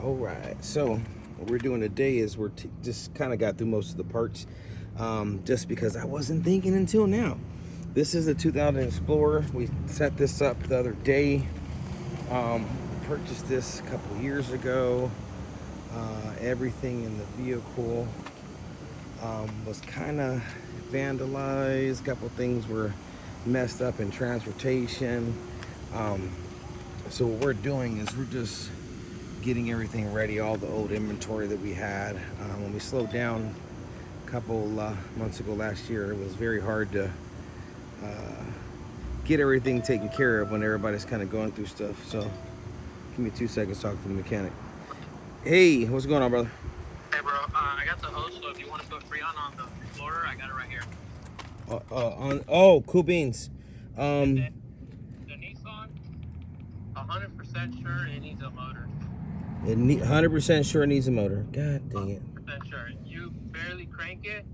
All right, so what we're doing today is we're just kind of got through most of the parts, just because I wasn't thinking until now. This is a 2000 Explorer. We set this up the other day. Purchased this a couple years ago. Everything in the vehicle was kind of vandalized. A couple things were messed up in transportation. So what we're doing is we're just getting everything ready, all the old inventory that we had. When we slowed down a couple months ago last year, it was very hard to get everything taken care of when everybody's kind of going through stuff. So give me 2 seconds to talk to the mechanic. Hey, what's going on, brother? Hey, bro. I got the hose, so if you want to put Freon on the Explorer, I got it right here. Cool beans. The Nissan, 100% sure it needs a motor. 100% sure it needs a motor. God dang it. 100% sure. You barely crank it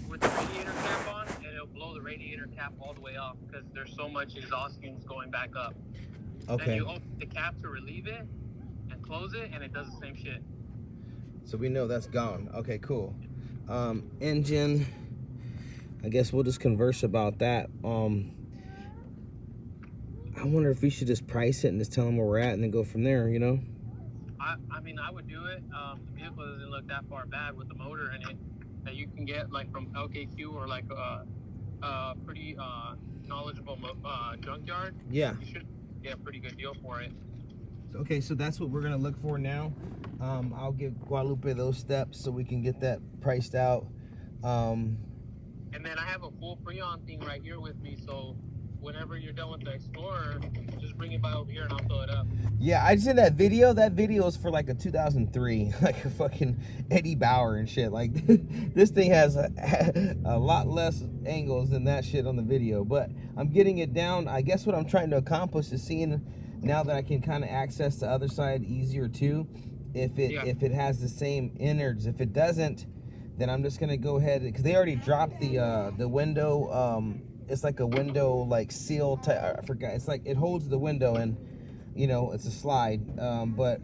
with the radiator cap on, and it'll blow the radiator cap all the way off because there's so much exhaust fumes going back up. Okay. Then you open the cap to relieve it and close it, and it does the same shit. So we know that's gone. Okay, cool. Engine, I guess we'll just converse about that. I wonder if we should just price it and just tell them where we're at and then go from there, you know? I mean, I would do it. The vehicle doesn't look that far bad with the motor in it that you can get like from LKQ or like a pretty knowledgeable junkyard. Yeah. You should get a pretty good deal for it. Okay, so that's what we're gonna look for now. I'll give Guadalupe those steps so we can get that priced out. And then I have a full Freon thing right here with me, so whenever you're done with the Explorer, just bring it by over here and I'll fill it up. Yeah, I just did that video. That video is for like a 2003, like a fucking Eddie Bauer and shit. Like this thing has a lot less angles than that shit on the video, but I'm getting it down. I guess what I'm trying to accomplish is seeing now that I can kind of access the other side easier too, if it has the same innards. If it doesn't, then I'm just gonna go ahead, because they already dropped the window. It's like a window like seal type. I forgot. It's like it holds the window and, you know, it's a slide. But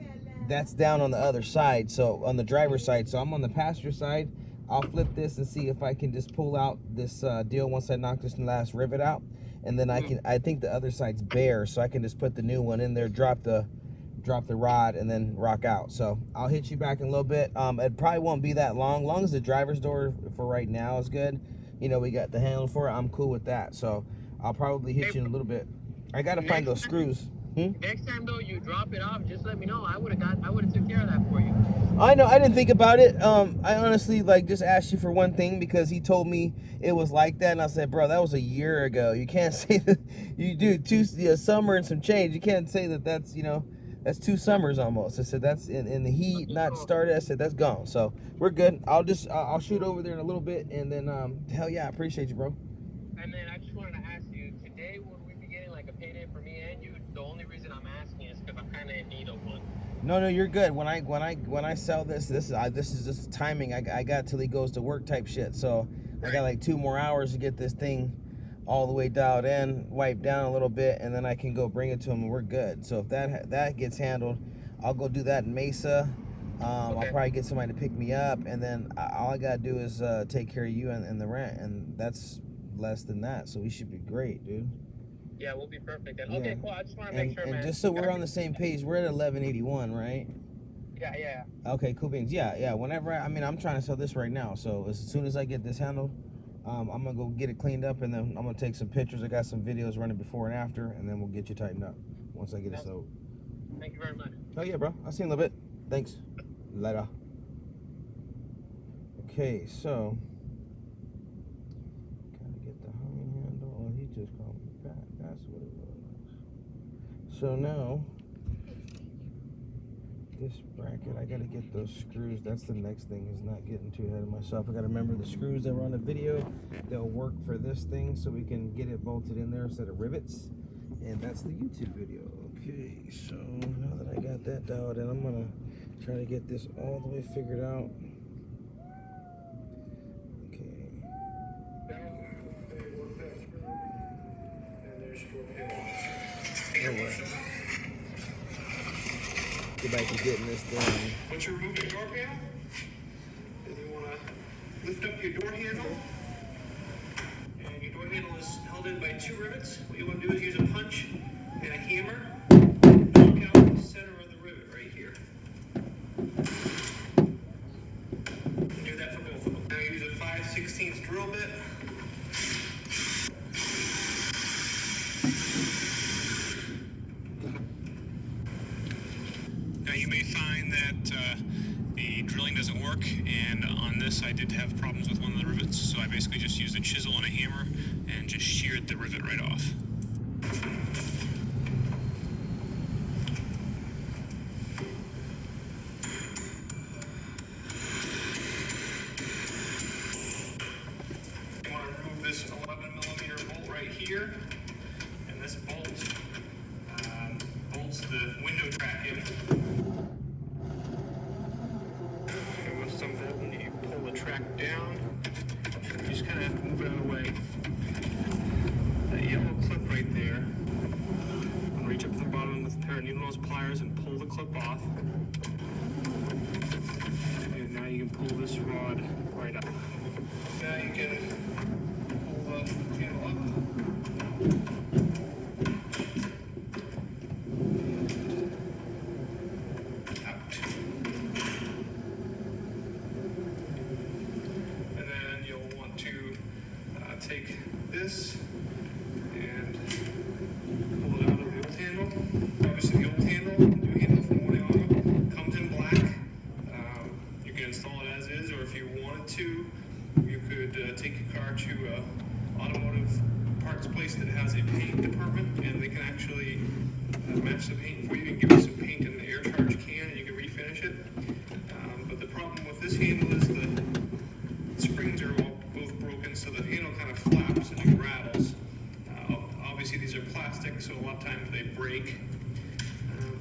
that's down on the other side. So on the driver's side. So I'm on the passenger side. I'll flip this and see if I can just pull out this deal once I knock this last rivet out, and then I think the other side's bare, so I can just put the new one in there, drop the rod, and then rock out. So I'll hit you back in a little bit. It probably won't be that long. Long as the driver's door for right now is good. You know, we got the handle for it. I'm cool with that. So I'll probably hit you in a little bit. I gotta find those screws. Next time though you drop it off, just let me know. I would have took care of that for you. I know, I didn't think about it. I honestly just asked you for one thing because he told me it was like that, and I said, bro, that was a year ago. You can't say that. You do a summer and some change. You can't say that that's, you know, that's 2 summers almost. I said that's in the heat, not started. I said that's gone. So we're good. I'll shoot over there in a little bit, and then hell yeah, I appreciate you, bro. And then I just wanted to ask you, today would we be getting like a payday for me and you? The only reason I'm asking is because I'm kind of in need of one. No, you're good. When I sell this is just timing. I got till he goes to work type shit. So I got like 2 more hours to get this thing all the way dialed in, wiped down a little bit, and then I can go bring it to him and we're good. So if that gets handled, I'll go do that in Mesa. I'll probably get somebody to pick me up, and then all I gotta do is take care of you and the rent, and that's less than that. So we should be great, dude. Yeah, we'll be perfect then. Okay, cool. I just want to make sure, and man. Just so we're on the same page, we're at 1181, right? Yeah. Okay, cool beans. Yeah. Whenever I'm trying to sell this right now. So as soon as I get this handled, I'm gonna go get it cleaned up, and then I'm gonna take some pictures. I got some videos running before and after, and then we'll get you tightened up once I get it sold. Thank you very much. Oh yeah, bro. I'll see you in a little bit. Thanks. Later. Okay, so gotta get the hanging handle. Oh, he just called me back. That's what it was. So now this bracket, I gotta get those screws. That's the next thing, is not getting too ahead of myself. I gotta remember the screws that were on the video. They'll work for this thing, so we can get it bolted in there instead of rivets. And that's the YouTube video. Okay, so now that I got that dialed in, I'm gonna try to get this all the way figured out. Okay. All right. get back to getting this thing. Once you remove your door panel, then you want to lift up your door handle. And your door handle is held in by 2 rivets. What you want to do is use a punch and a hammer. Knock out the center of the rivet right here. And do that for both of them. Now use a 5/16 drill bit. Now you may find that the drilling doesn't work, and on this I did have problems with one of the rivets, so I basically just used a chisel and a hammer and just sheared the rivet right off. You want to remove this 11mm bolt right here, and this bolt bolts the window track in. And once it's unbolted, you pull the track down. You just kind of move it out of the way. That yellow clip right there. Reach up to the bottom with a pair of needle nose pliers and pull the clip off. And now you can pull this rod right up. Now you can pull the handle up. Out. And then you'll want to take this and pull it out of the old handle. Obviously the old handle, the new handle from Moreano, comes in black. You can install it as is, or if you wanted to, you could take your car to an automotive parts place that has a paint department, and they can actually match the paint for you and give you some paint in the air charge can, and you can refinish it. But the problem with this handle is the springs are all both broken, so the handle kind of flaps and it rattles. Obviously these are plastic, so a lot of times they break.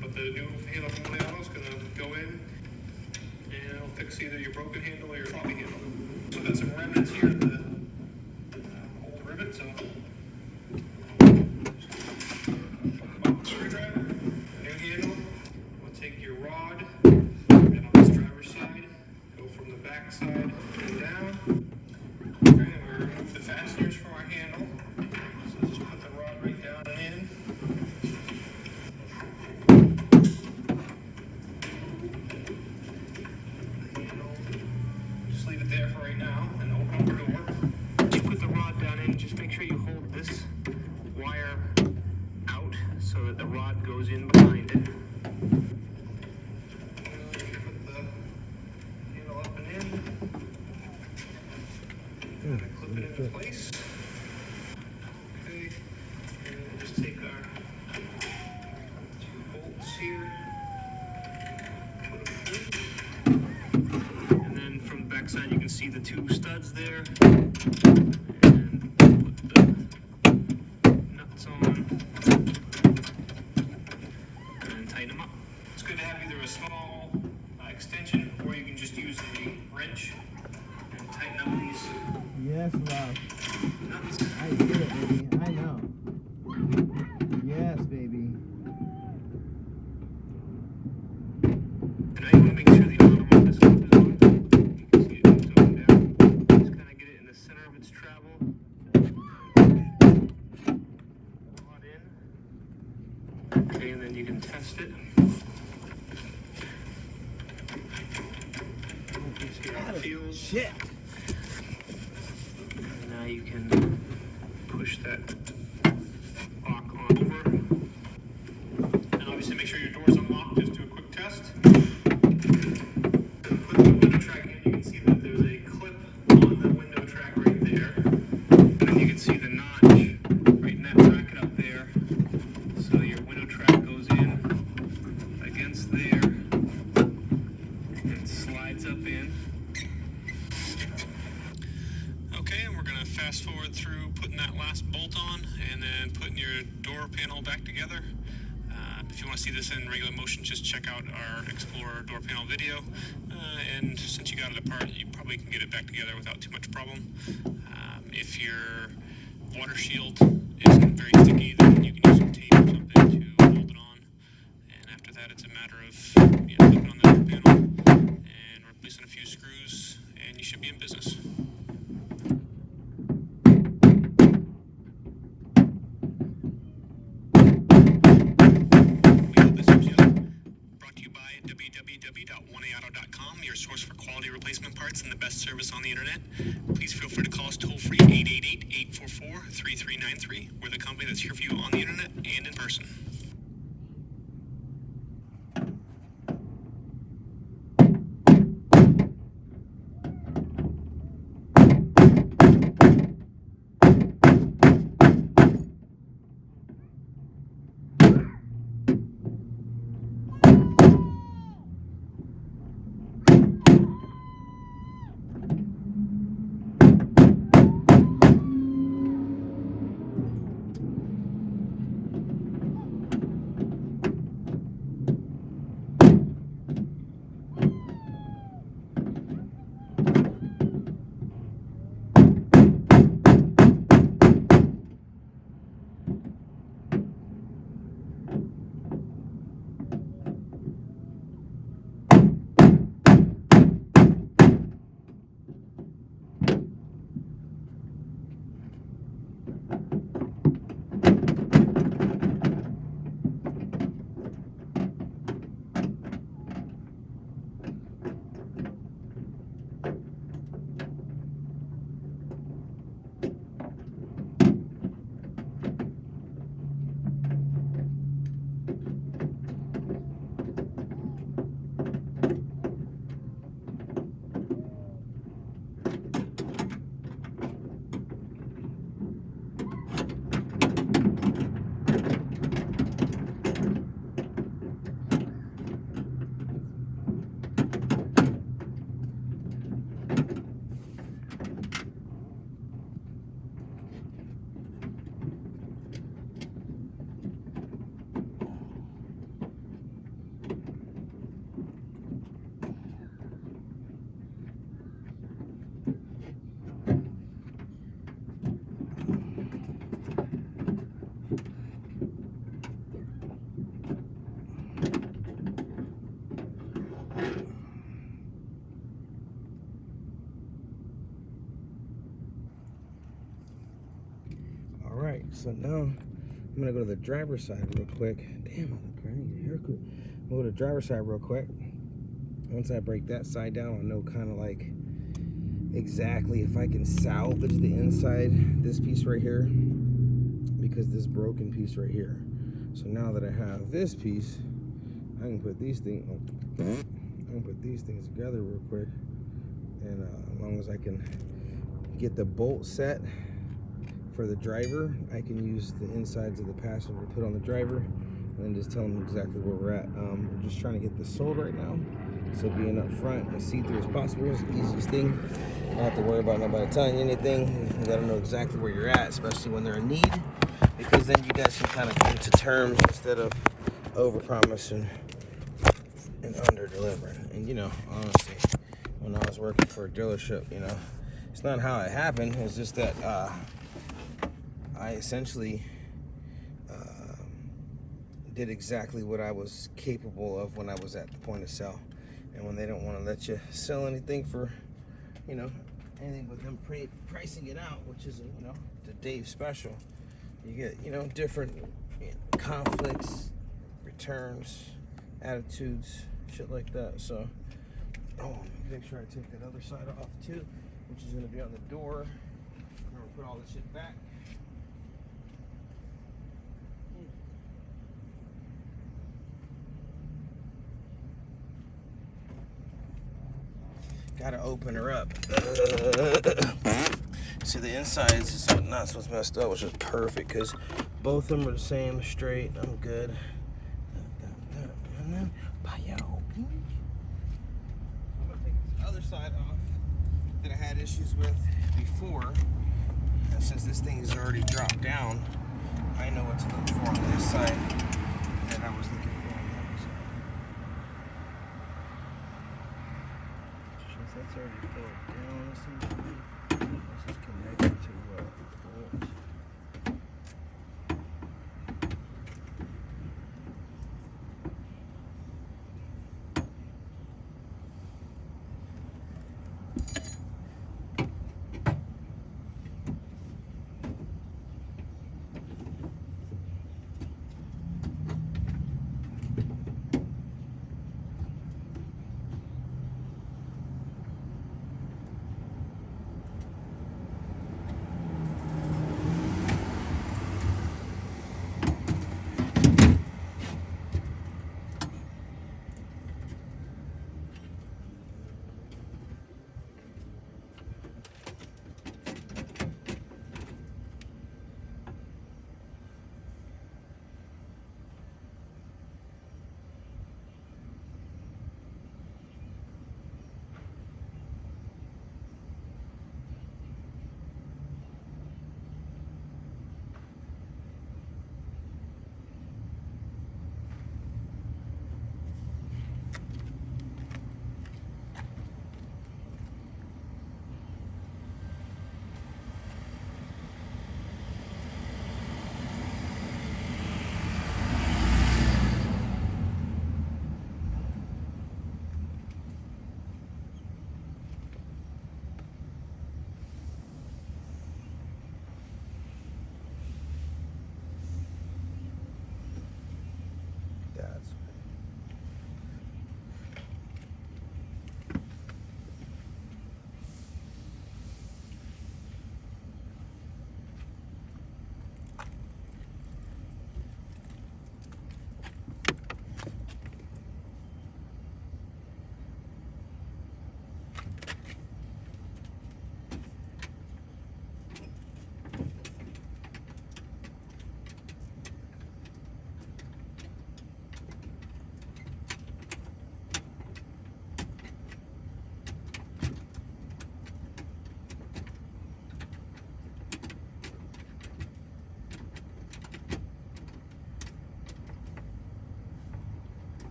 But the new handle from Moreano is going to go in and it'll fix either your broken handle or your floppy handle. So that's some remnants here of the old rivet. So screwdriver, new handle. We'll take your rod and on this driver's side, go from the back side and down. Okay, and we remove the fasteners from our handle. So just put the rod right down and in. Just leave it there for right now and open up the door. You put the rod down in, just make sure you hold this wire out so that the rod goes in behind it. Put the handle up and in. And clip it into place. Okay, and we'll just take our 2 bolts here. Put them through. And then from the back side you can see the 2 studs there. And put the nuts on. And tighten them up. It's good to have either a small extension, or you can just use a wrench and tighten up these Yes, love. nuts. I get it, baby. I know. Yes, baby. Now you want to make sure the bottom of this clip is on. You can see it moves up and down. Just kind of get it in the center of its travel. Rod in. Okay, and then you can test it. See how it feels. Shit. And now you can push that lock on over. And obviously make sure your door's unlocked. Just do a quick test. Put the window track in. You can see that there's a clip on the window track right there. And then you can see the notch right in that bracket up there. So your window track goes in against there and slides up in. Okay, and we're going to fast forward through putting that last bolt on and then putting your door panel back together. If you want to see this in regular motion, just check out our Explorer door panel video. And since you got it apart, you probably can get it back together without too much problem. If your water shield is very sticky, then you can use some tape or something to hold it on. And after that, it's a matter of source for quality replacement parts and the best service on the internet. Please feel free to call us toll-free at 888-844-3393. We're the company that's here for you on the internet and in person. Alright, so now I'm gonna go to the driver's side real quick. Damn, I look great. I need a haircut. I'll go to the driver's side real quick. Once I break that side down, I'll know kind of like exactly if I can salvage the inside, this piece right here, because this broken piece right here. So now that I have this piece, I can put these things. I can put these things together real quick, and as long as I can get the bolt set for the driver, I can use the insides of the passenger to put on the driver, and then just tell them exactly where we're at. We're just trying to get this sold right now, so being up front and see-through as possible is the easiest thing. You don't have to worry about nobody telling you anything. You gotta know exactly where you're at, especially when they're in need, because then you guys can kind of come to terms instead of over-promising and under-delivering. And you know, honestly, when I was working for a dealership, you know, it's not how it happened. It's just that I essentially did exactly what I was capable of when I was at the point of sale. And when they don't want to let you sell anything for, you know, anything with them pricing it out, which is, you know, the Dave special, you get, you know, different conflicts, returns, attitudes, shit like that. So, make sure I take that other side off too, which is going to be on the door. I'm going to put all this shit back. Gotta open her up. See, the insides is not what's messed up, which is perfect because both of them are the same, straight. I'm good. And then, I'm gonna take this other side off that I had issues with before. And since this thing is already dropped down, I know what to look for on this side that I was looking for on the other side. That's already filled down, essentially. This is connected to bolt.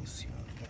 Let's see how it goes.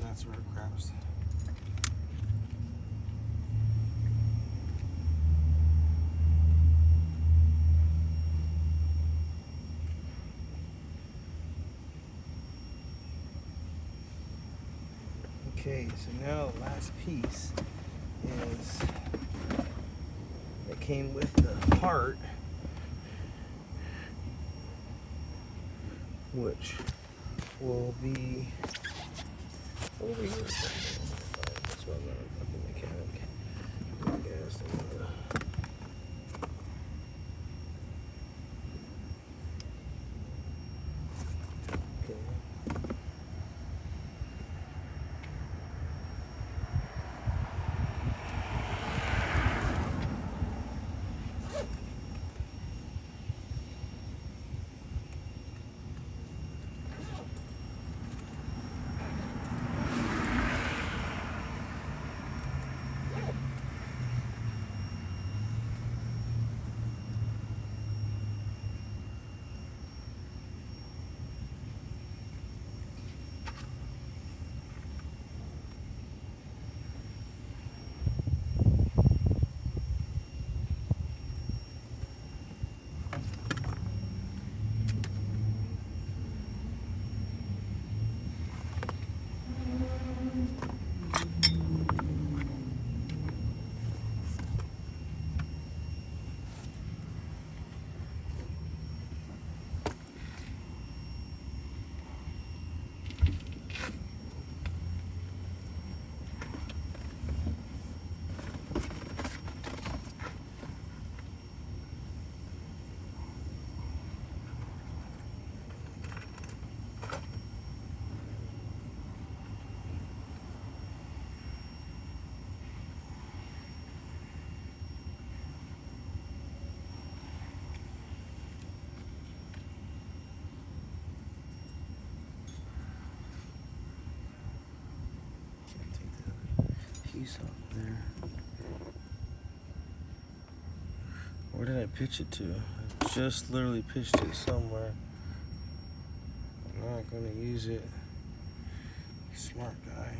That's where it grabs. Okay, so now the last piece is that came with the part, which will be over here. That's why I'm not a fucking mechanic. I guess. Okay. piece off there. Where did I pitch it to? I just literally pitched it somewhere. I'm not gonna use it. Smart guy.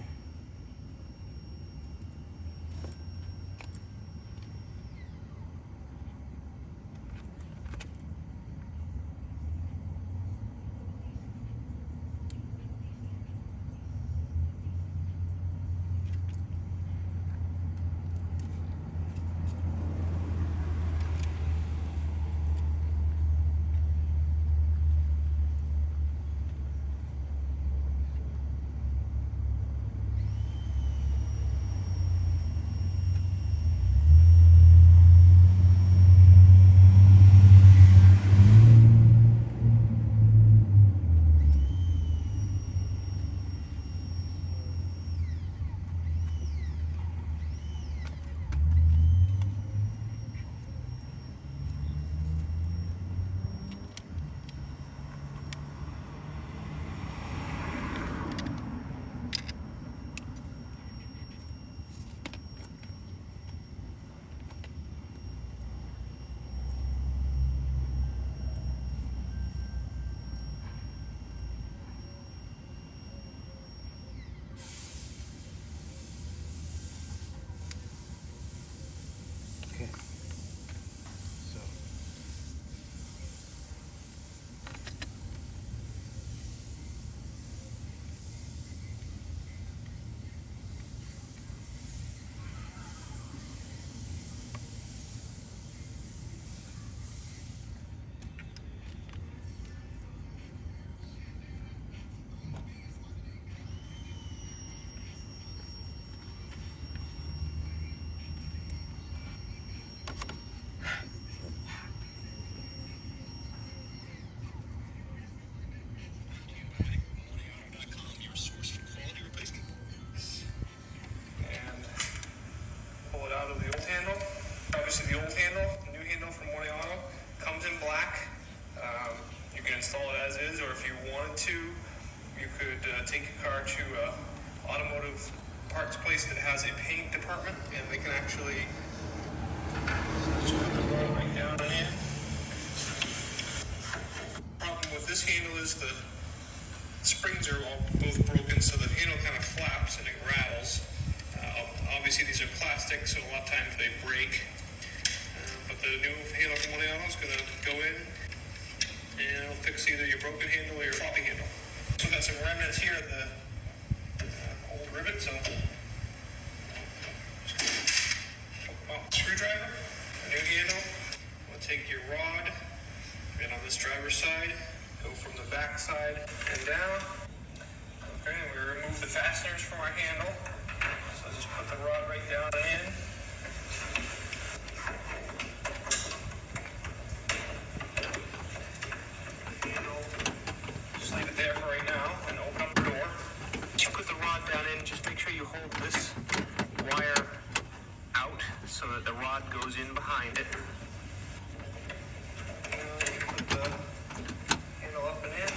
Your source for quality replacement. And pull it out of the old handle. Obviously the old handle, the new handle from Morning Auto, comes in black. You can install it as is, or if you wanted to, you could take your car to an automotive parts place that has a paint department, and they can actually just put the roll right down and in. Problem with this handle is the springs are all both broken, so the handle kind of flaps and it rattles. Obviously these are plastic, so a lot of times they break. But the new handle from Morning Auto is going to go in and it'll fix either your broken handle or your floppy handle. So we've got some remnants here of the old rivet, so screwdriver, a new handle. We'll take your rod, and on this driver's side, go from the back side and down. Okay, and we remove the fasteners from our handle. So just put the rod right down and in. Handle, just leave it there for right now and open up the door. You put the rod down in, just make sure you hold this wire out so that the rod goes in behind it. Put the handle up and in.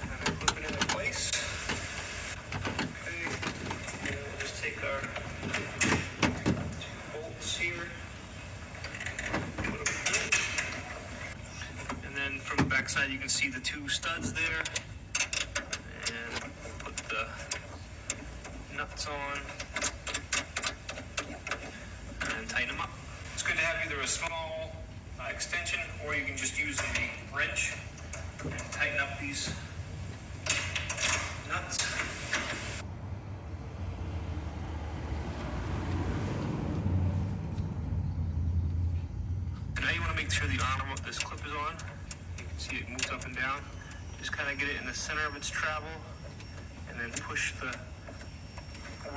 Kind of clip it into place. Okay. And we'll just take our bolts here. Put them in. And then from the back side you can see the two studs there. And put the nuts on. And tighten them up. It's good to have either a small extension, or you can just use the wrench and tighten up these nuts. So now you want to make sure the arm of this clip is on. You can see it moves up and down. Just kind of get it in the center of its travel, and then push the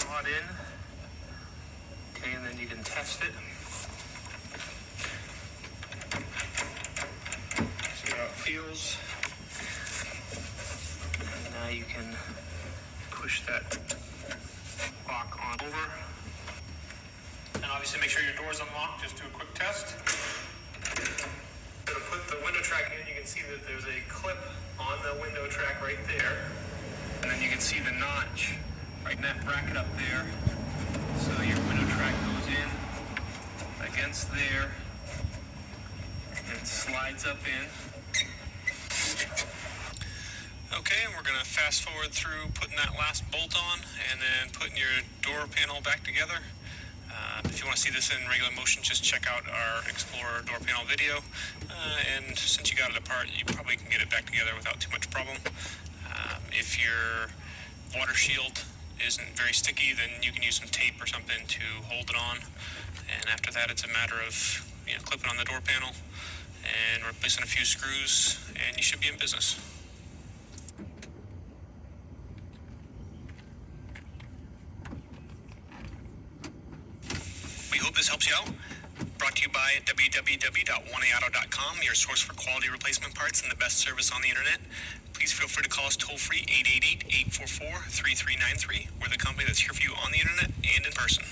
rod in. Okay, and then you can test it. See how it feels. And now you can push that lock on over. And obviously make sure your door's unlocked. Just do a quick test. Going to put the window track in. You can see that there's a clip on the window track right there. And then you can see the notch right in that bracket up there. So your window track goes in against there and slides up in. Okay, and we're going to fast forward through putting that last bolt on and then putting your door panel back together. If you want to see this in regular motion, just check out our Explorer door panel video. And since you got it apart, you probably can get it back together without too much problem. If your water shield isn't very sticky, then you can use some tape or something to hold it on. And after that, it's a matter of clipping on the door panel and replacing a few screws, and you should be in business. We hope this helps you out. Brought to you by www.oneauto.com, your source for quality replacement parts and the best service on the internet. Please feel free to call us toll free 888-844-3393. We're the company that's here for you on the internet and in person.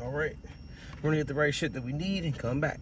All right, we're gonna get the right shit that we need and come back.